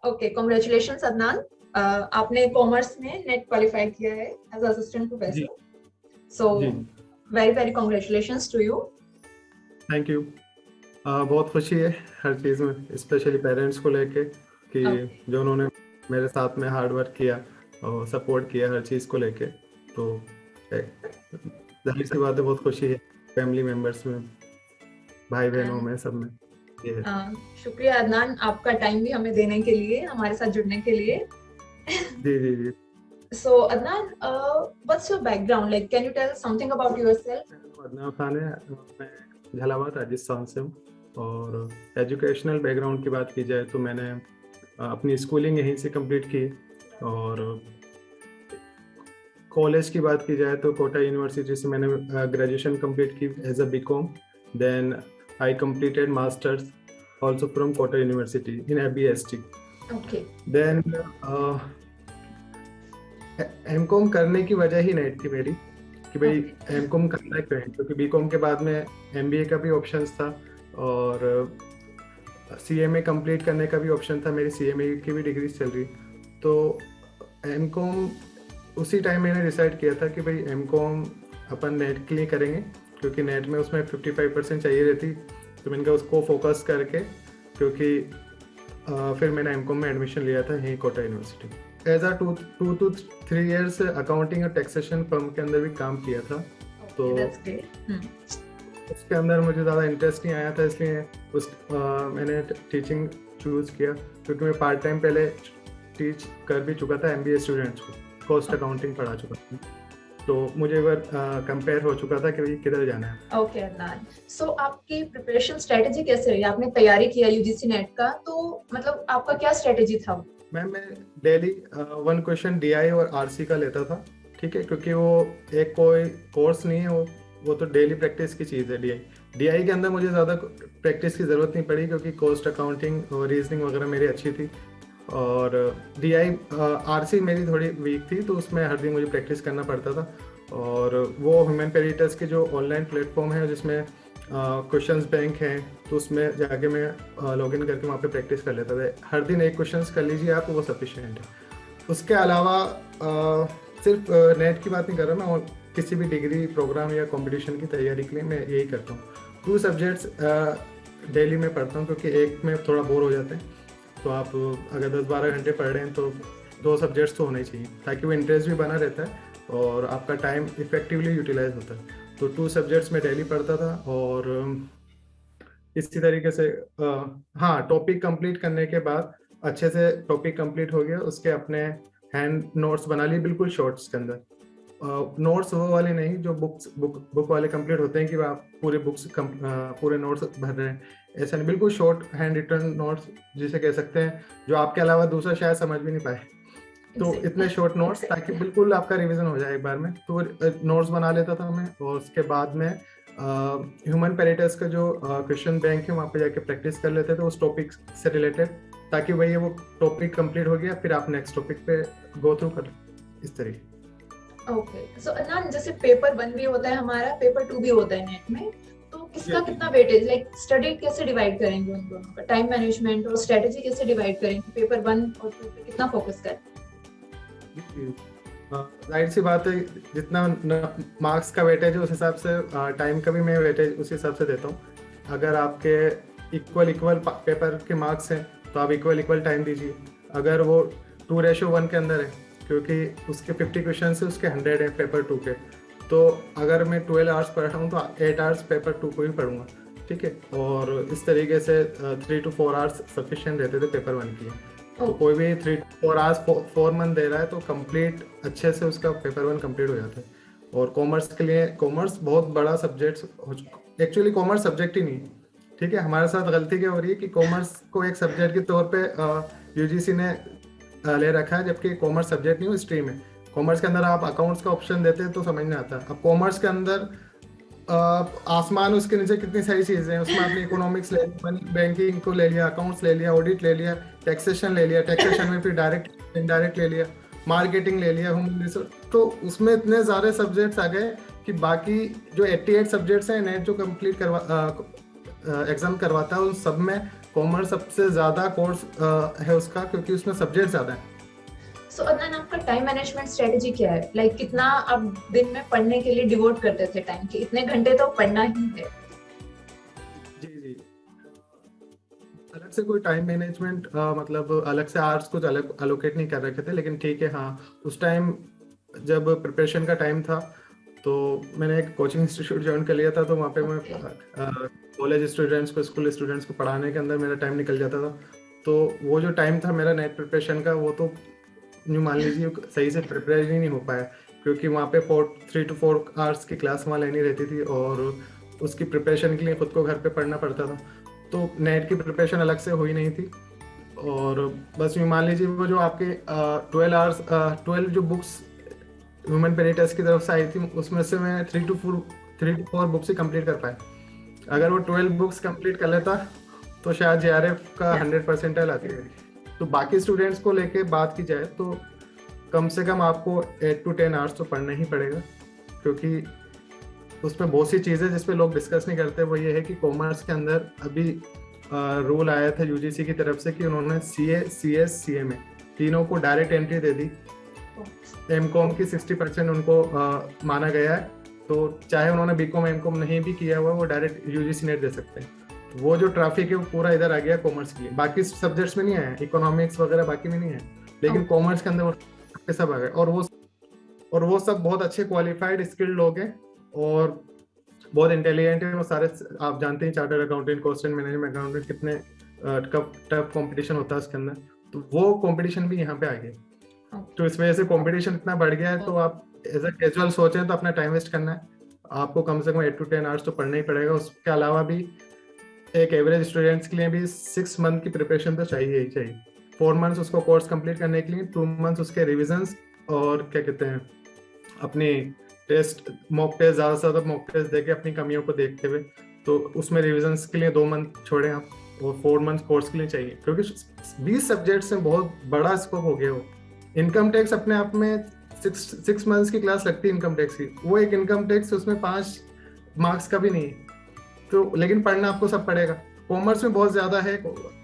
Okay, congratulations Adnan. आपने commerce में net qualify किया है एज असिस्टेंट जी प्रोफेसर, सो जी। Very very congratulations to you. Thank you. बहुत खुशी है हर चीज़ में, स्पेशली पेरेंट्स को लेके कि जो उन्होंने मेरे साथ में हार्ड वर्क किया और सपोर्ट किया हर चीज़ को लेके। तो जाहिर सी बात है, बहुत खुशी है फैमिली मेम्बर्स में, भाई बहनों में, सब में ये है। शुक्रिया अदनान, आपका टाइम भी हमें देने के लिए, हमारे साथ जुड़ने के लिए। जी जी जी। So Adnan, what's your background? Like, can you tell something about yourself? Adnan Khan है, मैं झालावाड़ राजस्थान से हूँ। और एजुकेशनल बैकग्राउंड की बात की जाए तो मैंने अपनी स्कूलिंग यहीं से कंप्लीट की। और कॉलेज की बात की जाए तो कोटा यूनिवर्सिटी से मैंने ग्रेजुएशन कंप्लीट की as a BCom. Then I completed masters also from Kota university in ABST. Okay. देन एमकॉम करने की वजह ही नेट थी मेरी कि भाई एमकॉम करना क्यों है, क्योंकि बीकॉम के बाद में एमबीए का भी ऑप्शंस था और सीएमए कंप्लीट करने का भी ऑप्शन था। मेरी सीएमए की भी डिग्री चल रही। तो एमकॉम उसी टाइम मैंने डिसाइड किया था कि भाई एमकॉम अपन नेट के लिए करेंगे, क्योंकि नेट में उसमें 55% चाहिए रहती। तो मैंने कहा उसको फोकस करके, क्योंकि फिर मैंने एमकॉम में एडमिशन लिया था यहीं Kota university. As a 2 to 3 years accounting और टैक्सेशन फर्म के अंदर भी काम किया था। तो उसके अंदर मुझे ज़्यादा इंटरेस्ट नहीं आया था, इसलिए मैंने टीचिंग चूज़ किया, क्योंकि मैं पार्ट टाइम पहले टीच कर भी चुका था एमबीए स्टूडेंट्स को, कॉस्ट अकाउंटिंग पढ़ा चुका था। तो मुझे एक बार कंपेयर हो चुका था कि भाई किधर जाना है। ओके अदनान, सो आपकी प्रिपरेशन स्ट्रेटेजी कैसे रही? आपने तैयारी किया यूजीसी नेट का, तो मतलब आपका क्या स्ट्रेटेजी था? मैं डेली 1 क्वेश्चन डीआई और आरसी का लेता था, ठीक है, क्योंकि वो एक कोई कोर्स नहीं है, वो तो डेली प्रैक्टिस की चीज़ है। डीआई के अंदर मुझे ज़्यादा प्रैक्टिस की ज़रूरत नहीं पड़ी, क्योंकि कॉस्ट अकाउंटिंग और रीजनिंग वगैरह मेरी अच्छी थी। और डीआई आरसी मेरी थोड़ी वीक थी, तो उसमें हर दिन मुझे प्रैक्टिस करना पड़ता था। और वो ह्यूमन पेरिटस के जो ऑनलाइन प्लेटफॉर्म है जिसमें क्वेश्चंस बैंक हैं, तो उसमें जाके मैं लॉगिन करके वहाँ पे प्रैक्टिस कर लेता था। हर दिन एक क्वेश्चंस कर लीजिए आप, वो सफिशिएंट है। उसके अलावा सिर्फ नेट की बात नहीं कर रहा मैं, और किसी भी डिग्री प्रोग्राम या कंपटीशन की तैयारी के लिए मैं यही करता हूँ। 2 सब्जेक्ट्स डेली में पढ़ता हूँ, क्योंकि एक में थोड़ा बोर हो जाते हैं। तो आप अगर 10-12 घंटे पढ़ रहे हैं तो 2 सब्जेक्ट्स तो होने चाहिए, ताकि वो इंटरेस्ट भी बना रहता है और आपका टाइम इफेक्टिवली यूटिलाइज होता है। तो 2 सब्जेक्ट्स में डेली पढ़ता था। और इसी तरीके से हाँ, टॉपिक कंप्लीट करने के बाद अच्छे से टॉपिक कंप्लीट हो गया, उसके अपने हैंड नोट्स बना लिए, बिल्कुल शॉर्ट्स के अंदर। नोट्स वो वाले नहीं जो बुक वाले कंप्लीट होते हैं कि आप पूरे पूरे नोट्स भर रहे हैं, ऐसा नहीं, बिल्कुल शॉर्ट हैंड रिटन नोट्स जिसे कह सकते हैं, जो आपके अलावा दूसरा शायद समझ भी नहीं पाए। तो इतने शॉर्ट नोट्स, ताकि बिल्कुल आपका रिवीजन हो जाए एक बार में। तो नोट्स बना लेता था मैं, और उसके बाद में ह्यूमन पेरिटस का जो क्वेश्चन बैंक है वहाँ पे जाके प्रैक्टिस कर लेते थे उस टॉपिक से रिलेटेड, ताकि वही वो टॉपिक कंप्लीट हो गया, फिर आप नेक्स्ट टॉपिक पे गो थ्रू कर इस तरीके। ओके, सो अदनान, जैसे पेपर 1 भी होता है हमारा, पेपर 2 भी होता है नेट में, तो किसका कितना वेटेज, लाइक स्टडी कैसे डिवाइड करेंगे उन दोनों का, टाइम मैनेजमेंट और स्ट्रेटजी कैसे डिवाइड करेंगे, पेपर 1 और 2 पे कितना फोकस करें? जाहिर सी बात है, जितना मार्क्स का वेटेज है उस हिसाब से टाइम का भी मैं वेटेज उस हिसाब से देता हूँ। अगर आपके इक्वल पेपर के मार्क्स हैं तो आप इक्वल टाइम दीजिए। अगर वो 2:1 के अंदर है, क्योंकि उसके 50 क्वेश्चन है, उसके 100 है पेपर 2 के, तो अगर मैं 12 आवर्स पढ़ रहा हूँ तो 8 आवर्स पेपर 2 को ही पढ़ूंगा, ठीक है। और इस तरीके से 3 to 4 आवर्स सफिशिएंट रहते थे पेपर 1 के। तो कोई भी 3 to 4 आवर्स 4 मंथ दे रहा है तो कंप्लीट अच्छे से उसका पेपर 1 कंप्लीट हो जाता है। और कॉमर्स के लिए, कॉमर्स बहुत बड़ा सब्जेक्ट हो चुका, एक्चुअली कॉमर्स सब्जेक्ट ही नहीं है, ठीक है। हमारे साथ गलती क्या हो रही है कि कॉमर्स को एक सब्जेक्ट के तौर पे यूजीसी ने ले रखा है, जबकि कॉमर्स सब्जेक्ट नहीं, वो स्ट्रीम है। कॉमर्स के अंदर आप अकाउंट्स का ऑप्शन देते हैं तो समझ नहीं आता। अब कॉमर्स के अंदर आसमान उसके नीचे कितनी सारी चीजें हैं, उसमें आपने इकोनॉमिक्स ले लिया, बैंकिंग को ले लिया, अकाउंट्स ले लिया, ऑडिट ले लिया, टैक्सेशन ले लिया, टैक्सेशन में फिर डायरेक्ट इनडायरेक्ट ले लिया, मार्केटिंग ले लिया, ह्यूमन रिसोर्स, तो उसमें इतने सारे सब्जेक्ट्स आ गए कि बाकी जो 88 सब्जेक्ट्स हैं नेट जो कंप्लीट एग्जाम करवाता है उन सब में कॉमर्स सबसे ज्यादा कोर्स है उसका, क्योंकि उसमें सब्जेक्ट ज्यादा है। सो अदनान, आपका टाइम मैनेजमेंट स्ट्रेटेजी क्या है? लाइक कितना आप दिन में पढ़ने के लिए डिवोट करते थे टाइम के? इतने घंटे तो पढ़ना ही है। जी जी, अलग से कोई टाइम मैनेजमेंट मतलब अलग से आवर्स कुछ अलग अलोकेट नहीं कर रखे थे, लेकिन ठीक है हाँ, उस टाइम जब प्रिपरेशन का टाइम था तो मैंने एक कोचिंग इंस्टीट्यूट ज्वाइन कर लिया था, तो वहाँ पे मैं कॉलेज स्टूडेंट्स को, स्कूल स्टूडेंट्स को पढ़ाने के अंदर मेरा टाइम निकल जाता था। तो वो जो टाइम था मेरा नेट प्रिपरेशन का, वो तो यूँ मान लीजिए सही से प्रिपेयर ही नहीं हो पाया, क्योंकि वहाँ पे 3 to 4 आवर्स की क्लास वहाँ लेनी रहती थी और उसकी प्रिपरेशन के लिए खुद को घर पे पढ़ना पड़ता था, तो नेट की प्रिपरेशन अलग से हुई नहीं थी। और बस यूँ मान लीजिए वो जो आपके 12 जो बुक्स ह्यूमन पेरिटस की तरफ से आई थी, उसमें से मैं 3 to 4 बुक्स ही कंप्लीट कर पाया। अगर वो 12 बुक्स कंप्लीट कर लेता तो शायद JRF का 100% आती है। तो बाकी स्टूडेंट्स को लेके बात की जाए तो कम से कम आपको 8 to 10 आवर्स तो पढ़ना ही पड़ेगा, क्योंकि उसमें बहुत सी चीज़ें जिस पे लोग डिस्कस नहीं करते, वो ये है कि कॉमर्स के अंदर अभी रूल आया था UGC की तरफ से कि उन्होंने CA, CS, CMA तीनों को डायरेक्ट एंट्री दे दी। MCOM की 60% उनको माना गया है, तो चाहे उन्होंने BCom MCOM नहीं भी किया हुआ, वो डायरेक्ट UGC नेट दे सकते हैं। तो वो जो ट्रैफिक है वो पूरा इधर आ गया कॉमर्स के लिए, बाकी सब्जेक्ट्स में नहीं आया, इकोनॉमिक्स वगैरह बाकी में नहीं है, लेकिन कॉमर्स के अंदर वो सब आ गए। और वो सब बहुत अच्छे क्वालिफाइड स्किल्ड लोग हैं और बहुत इंटेलिजेंट है वो सारे। आप जानते हैं chartered accountant, cost and management accountant कितने टफ कंपटीशन होता है उसके अंदर, तो वो कंपटीशन भी यहाँ पे आ गया। तो इस वजह से कंपटीशन इतना बढ़ गया है, तो आप एज अ कैजुअल सोचें तो अपना टाइम वेस्ट करना है, आपको कम से कम 8 to 10 आवर्स तो पढ़ना ही पड़ेगा। उसके अलावा भी एक एवरेज स्टूडेंट्स के लिए भी 6 मंथ की प्रिपरेशन तो चाहिए ही चाहिए। 4 मंथ्स उसको कोर्स कंप्लीट करने के लिए, 2 मंथ्स उसके रिविजन्स और क्या कहते हैं अपनी टेस्ट, मॉक टेस्ट, ज़्यादा से ज़्यादा मॉक टेस्ट देके अपनी कमियों को देखते हुए, तो उसमें रिविजन्स के लिए 2 मंथ छोड़ें आप, और 4 मंथ कोर्स के लिए चाहिए, क्योंकि 20 सब्जेक्ट्स में बहुत बड़ा स्कोप हो गया। वो इनकम टैक्स अपने आप में 6 मंथ्स की क्लास लगती है इनकम टैक्स की, वो एक इनकम टैक्स उसमें 5 मार्क्स का भी नहीं है, तो लेकिन पढ़ना आपको सब पड़ेगा। कॉमर्स में बहुत ज्यादा है।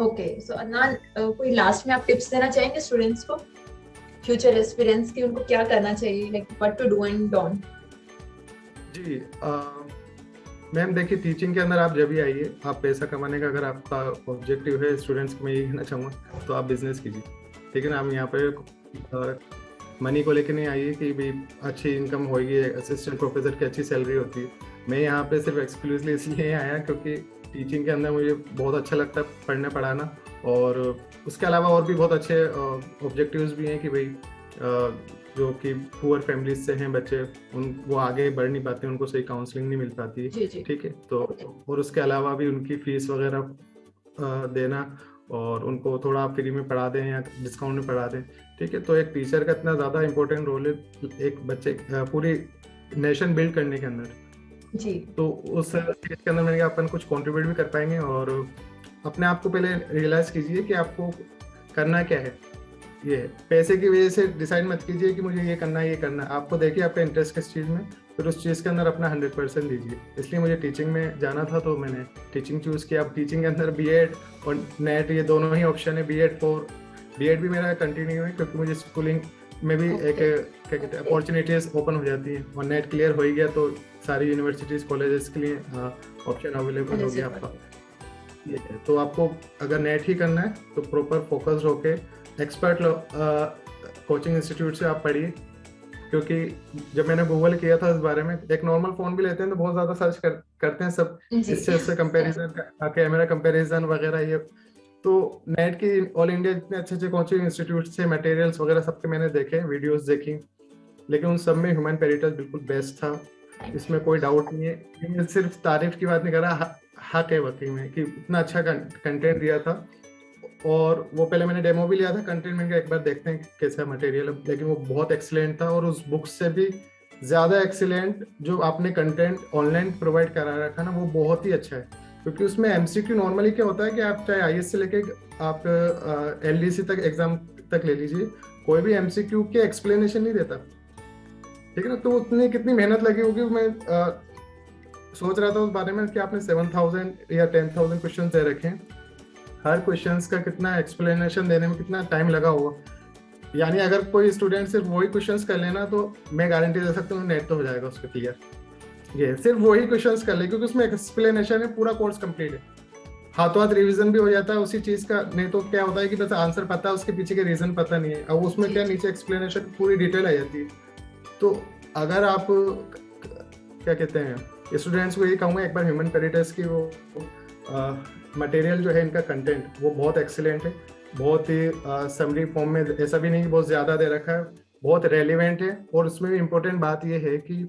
ओके, सो अदनान, कोई लास्ट में आप टिप्स देना चाहेंगे स्टूडेंट्स को, फ्यूचर एस्पिरेंट्स की, उनको क्या करना चाहिए, like what to do and don't? जी मैम देखिए, टीचिंग के अंदर आप जब भी आइए, आप पैसा कमाने का अगर आपका ऑब्जेक्टिव है स्टूडेंट्स को मैं यही कहना चाहूँगा, तो आप बिजनेस कीजिए, ठीक है ना। आप यहाँ पे मनी को लेके नहीं आइए कि भाई अच्छी इनकम होगी, असिस्टेंट प्रोफेसर की अच्छी सैलरी होती है। मैं यहाँ पे सिर्फ एक्सक्लूसिवली इसलिए आया क्योंकि टीचिंग के अंदर मुझे बहुत अच्छा लगता है पढ़ना पढ़ाना, और उसके अलावा और भी बहुत अच्छे ऑब्जेक्टिव्स भी हैं कि भाई जो कि पुअर फैमिलीज से हैं बच्चे, वो आगे बढ़ नहीं पाते, उनको सही काउंसलिंग नहीं मिल पाती, ठीक है। तो और उसके अलावा भी उनकी फीस वगैरह देना, और उनको थोड़ा फ्री में पढ़ा दें या डिस्काउंट में पढ़ा दें, ठीक है। तो एक टीचर का इतना ज़्यादा इंपॉर्टेंट रोल है एक बच्चे पूरी नेशन बिल्ड करने के अंदर जी। तो उस चीज़ के अंदर मैंने कहा अपन कुछ कंट्रीब्यूट भी कर पाएंगे। और अपने आप को पहले रियलाइज़ कीजिए कि आपको करना क्या है। ये पैसे की वजह से डिसाइड मत कीजिए कि मुझे ये करना है ये करना है, आपको देखिए आपका इंटरेस्ट किस चीज़ में, फिर उस चीज़ के अंदर अपना 100% दीजिए। इसलिए मुझे टीचिंग में जाना था तो मैंने टीचिंग चूज़ किया। अब टीचिंग के अंदर बीएड और नेट ये दोनों ही ऑप्शन है। बीएड भी मेरा कंटिन्यू है क्योंकि मुझे स्कूलिंग में भी एक क्या कहते हैं अपॉर्चुनिटीज ओपन हो जाती हैं, और नेट क्लियर हो ही गया तो सारी यूनिवर्सिटीज़ कॉलेजेस के लिए ऑप्शन अवेलेबल हो गया आपका। ये है, तो आपको अगर नेट ही करना है तो प्रॉपर फोकस्ड होके एक्सपर्ट कोचिंग इंस्टीट्यूट से आप पढ़िए, क्योंकि जब मैंने गूगल किया था इस बारे में, एक नॉर्मल फोन भी लेते हैं तो बहुत ज़्यादा सर्च करते हैं सब, इससे कंपेरिजन कैमरा कंपेरिजन वगैरह ये। तो नेट की ऑल इंडिया जितने अच्छे अच्छे कोचिंग इंस्टीट्यूट से मटेरियल्स वगैरह सबके मैंने देखे, वीडियोस देखी, लेकिन उन सब में ह्यूमन पेरिटस बिल्कुल बेस्ट था, इसमें कोई डाउट नहीं है। मैं सिर्फ तारीफ की बात नहीं कर रहा, हक है वाकई में कि इतना अच्छा कंटेंट दिया था। और वो पहले मैंने डेमो भी लिया था कंटेंट में, एक बार देखते हैं कैसा मटेरियल है, लेकिन वो बहुत एक्सीलेंट था। और उस बुक से भी ज़्यादा एक्सीलेंट जो आपने कंटेंट ऑनलाइन प्रोवाइड करा रखा ना, वो बहुत ही अच्छा है, क्योंकि उसमें एमसीक्यू नॉर्मली क्या होता है कि आप चाहे आईएएस से लेके आप एलडीसी तक एग्जाम तक ले लीजिए, कोई भी एमसीक्यू के एक्सप्लेनेशन नहीं देता, ठीक है ना। तो उतनी कितनी मेहनत लगी होगी, मैं सोच रहा था उस बारे में कि आपने 7,000 या 10,000 क्वेश्चन दे रखे हैं, हर क्वेश्चंस का कितना एक्सप्लेनेशन देने में कितना टाइम लगा होगा। यानी अगर कोई स्टूडेंट सिर्फ वही क्वेश्चंस कर लेना तो मैं गारंटी दे सकता हूँ नेट तो हो जाएगा उसका क्लियर। ये सिर्फ वही क्वेश्चंस कर ले क्योंकि उसमें एक्सप्लेनेशन है, पूरा कोर्स कंप्लीट है, हाथों हाथ रिवीजन भी हो जाता है उसी चीज का। नहीं तो क्या होता है कि बस आंसर पता है, उसके पीछे के रीजन पता नहीं है, अब उसमें क्या नीचे एक्सप्लेनेशन पूरी डिटेल आ जाती है। तो अगर आप क्या कहते हैं स्टूडेंट्स को यही कहूँगा एक बार ह्यूमन पेरिटस की वो मटेरियल जो है इनका कंटेंट वो बहुत एक्सीलेंट है, बहुत ही समरी फॉर्म में, ऐसा भी नहीं कि बहुत ज़्यादा दे रखा है, बहुत रेलिवेंट है। और उसमें भी इम्पोर्टेंट बात ये है कि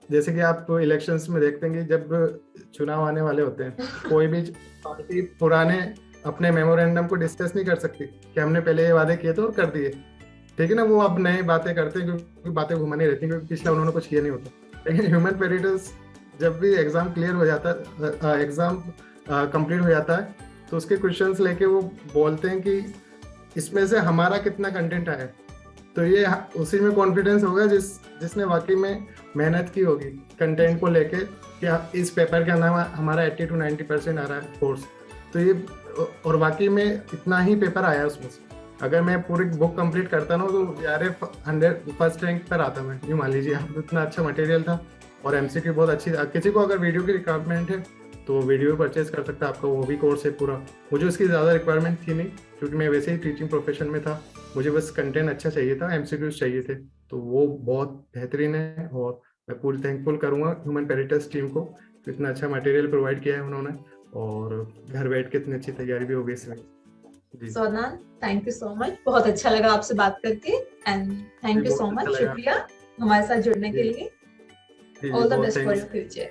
जैसे कि आप इलेक्शंस में देखते हैं कि जब चुनाव आने वाले होते हैं कोई भी पार्टी पुराने अपने मेमोरेंडम को डिस्कस नहीं कर सकती कि हमने पहले ये वादे किए थे और कर दिए, ठीक है ना। वो अब नई बातें करते हैं क्योंकि बातें घुमानी रहती हैं, क्योंकि पिछला उन्होंने कुछ किया नहीं होता। लेकिन ह्यूमन पेरिटस जब भी एग्जाम क्लियर हो जाता है, एग्जाम कंप्लीट हो जाता है, तो उसके क्वेश्चंस लेके वो बोलते हैं कि इसमें से हमारा कितना कंटेंट आया। तो ये उसी में कॉन्फिडेंस होगा जिसने वाकई में मेहनत की होगी कंटेंट को लेके कि इस पेपर के अंदर हमारा 80 to 90% आ रहा है कोर्स। तो ये और वाकई में इतना ही पेपर आया उसमें से। अगर मैं पूरी बुक कंप्लीट करता ना तो यार 100 फर्स्ट रैंक पर आता मैं, यूँ मान लीजिए। इतना अच्छा मटेरियल था और एमसीक्यू बहुत अच्छी। किसी को अगर वीडियो की रिक्वायरमेंट है तो वीडियो परचेज कर सकता है, आपका वो भी कोर्स है पूरा। मुझे उसकी ज़्यादा रिक्वायरमेंट थी नहीं क्योंकि मैं वैसे ही टीचिंग प्रोफेशन में था, मुझे बस कंटेंट अच्छा चाहिए था, एमसीक्यूज चाहिए थे। तो वो बहुत बेहतरीन है और मैं पूरी थैंकफुल करूँगा ह्यूमन पेरिटस टीम को, इतना अच्छा मटेरियल प्रोवाइड किया है उन्होंने और घर बैठ के इतनी अच्छी तैयारी भी हो गई इसमें। So Adnan, thank you so much, बहुत अच्छा लगा आपसे बात करके and thank you so much, शुक्रिया हमारे साथ जुड़ने के लिए। All the best for your future.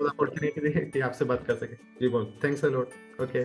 Opportunity दी कि आपसे बात कर सके जी, बहुत थैंक्स अ लॉट। ओके।